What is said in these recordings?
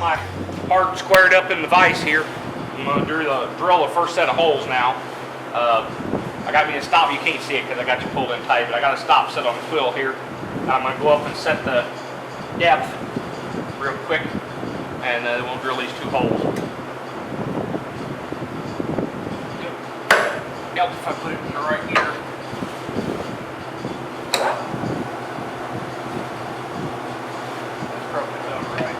my part squared up in the vise here. I'm going to drill the first set of holes now. I got me a stop. You can't see it because I got you pulled in tight, but I got a stop set on the quill here. I'm going to go up and set the depth real quick, and then we'll drill these 2 holes. Help if I put it in the right gear. That's probably about right.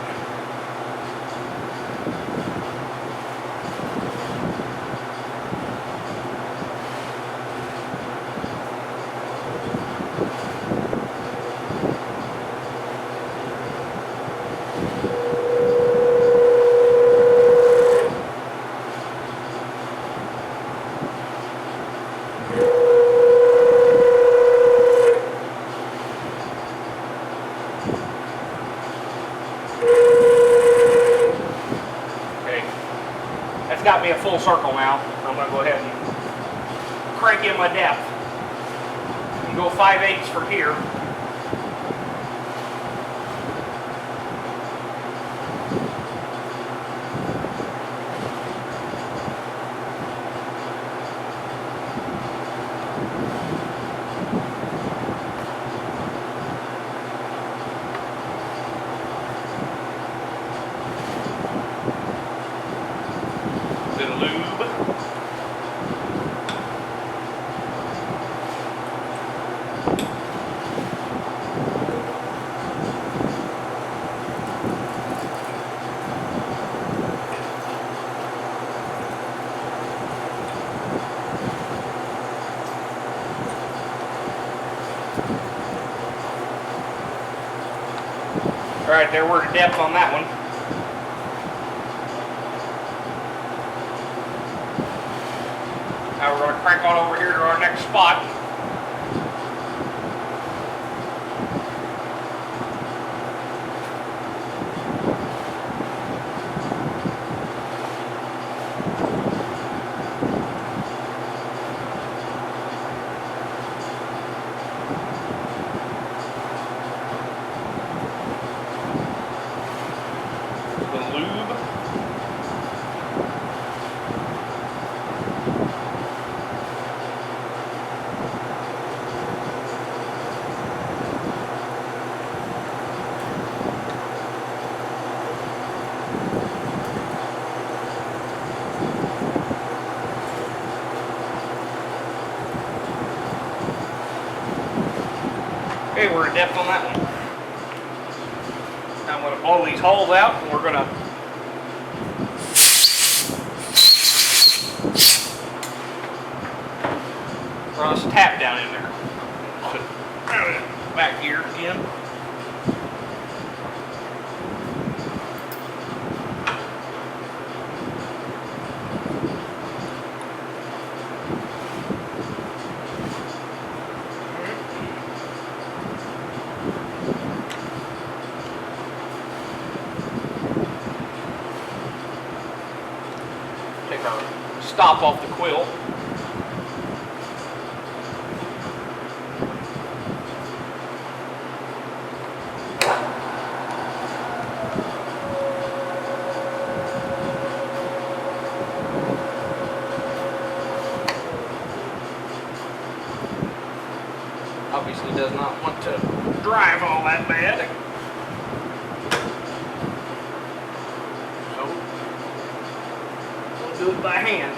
Got me a full circle now. I'm going to go ahead and crank in my depth and go 5/8 from here. Alright, there we're at depth on that one. Now we're going to crank on over here to our next spot. Okay, we're at depth on that one. Now I'm going to blow these holes out, and we're going to run this tap down in there. So, back here again. Take our stop off the quill. Obviously does not want to drive all that bad. Do it by hand.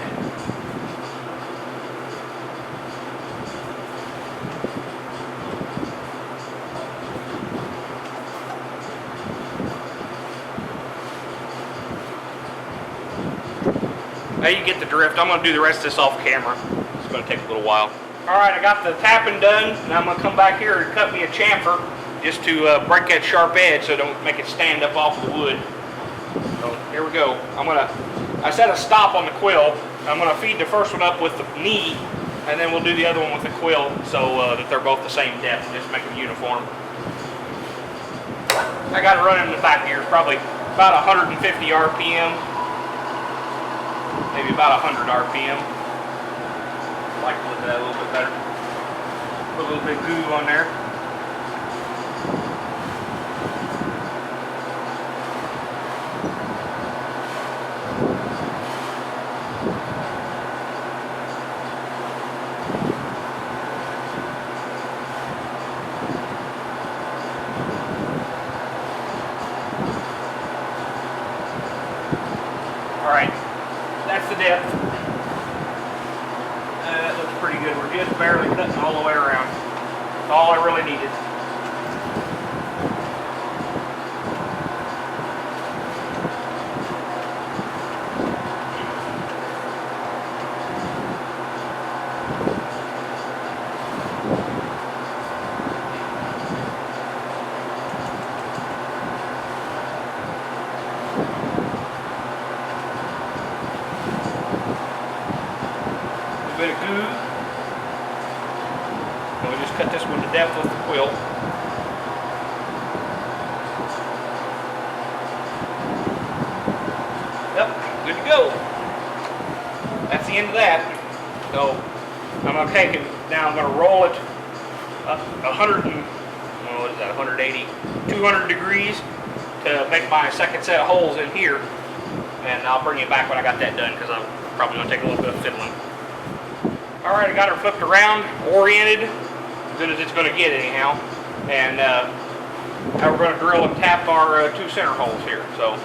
Now you get the drift. I'm going to do the rest of this off camera. It's going to take a little while. Alright, I got the tapping done. Now I'm going to come back here and cut me a chamfer just to break that sharp edge so don't make it stand up off the wood. So here we go. I set a stop on the quill. I'm going to feed the first one up with the knee, and then we'll do the other one with the quill so that they're both the same depth, just make them uniform. I got it running in the back here, probably about 150 RPM, maybe about 100 RPM. I like to look at that a little bit better. Put a little bit of goo on there. Alright, that's the depth. That looks pretty good. We're just barely cutting all the way around. That's all I really needed. Bit of goo. And we just cut this one to depth with the quill. Yep, good to go. That's the end of that. So I'm gonna take it now. I'm gonna roll it up 100 and what is that? 180, 200 degrees to make my second set of holes in here. And I'll bring you back when I got that done because I'm probably gonna take a little bit of fiddling. Alright, I got her flipped around, oriented, as good as it's going to get anyhow. And now we're going to drill and tap our two center holes here. So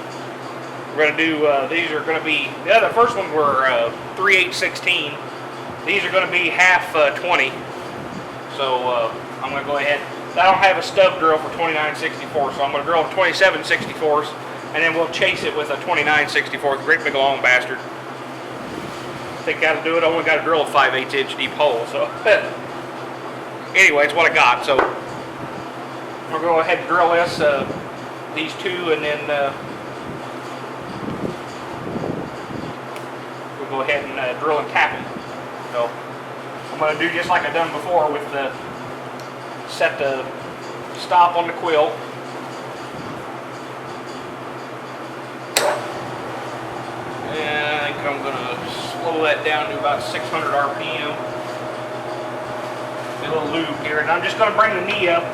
we're going to do, these are going to be, the first ones were 3/8/16. These are going to be half 20. So I'm going to go ahead. I don't have a stub drill for 29/64, so I'm going to drill 27/64, and then we'll chase it with a 29/64, great big long bastard. I think that'll do it. I only got to drill a 5/8 inch deep hole. So anyway, it's what I got. So we'll go ahead and drill this, these two, and then we'll go ahead and drill and tap them. So I'm going to do just like I've done before with the set the stop on the quill. And I think I'm going to slow that down to about 600 RPM. A little loop here, and I'm just going to bring the knee up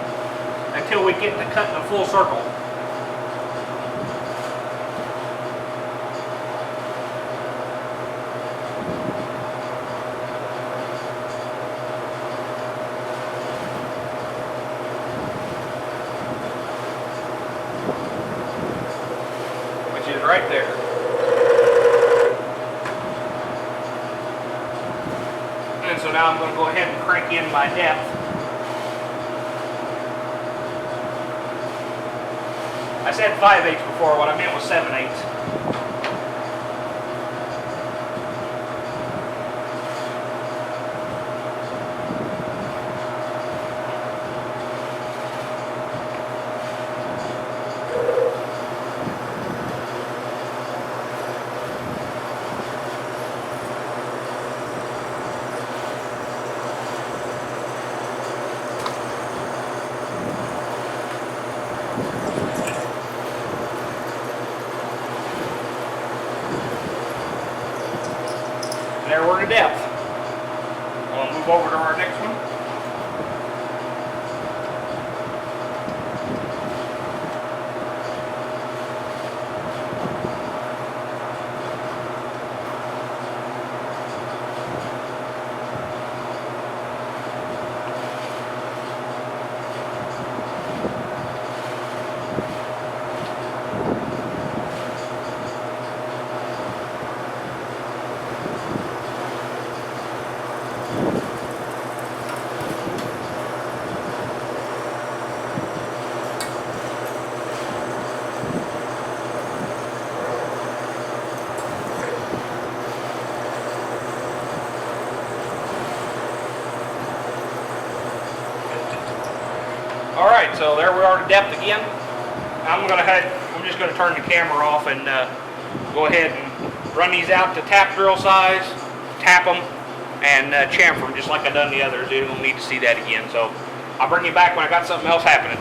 until we get to cutting a full circle. Which is right there. So now I'm going to go ahead and crank in my depth. I said 5/8 before, what I meant was 7/8. There we're to depth. We'll move over to our next one. Alright, so there we are to depth again. I'm just going to turn the camera off and go ahead and run these out to tap drill size, tap them, and chamfer them just like I done the others. You don't need to see that again. So I'll bring you back when I got something else happening.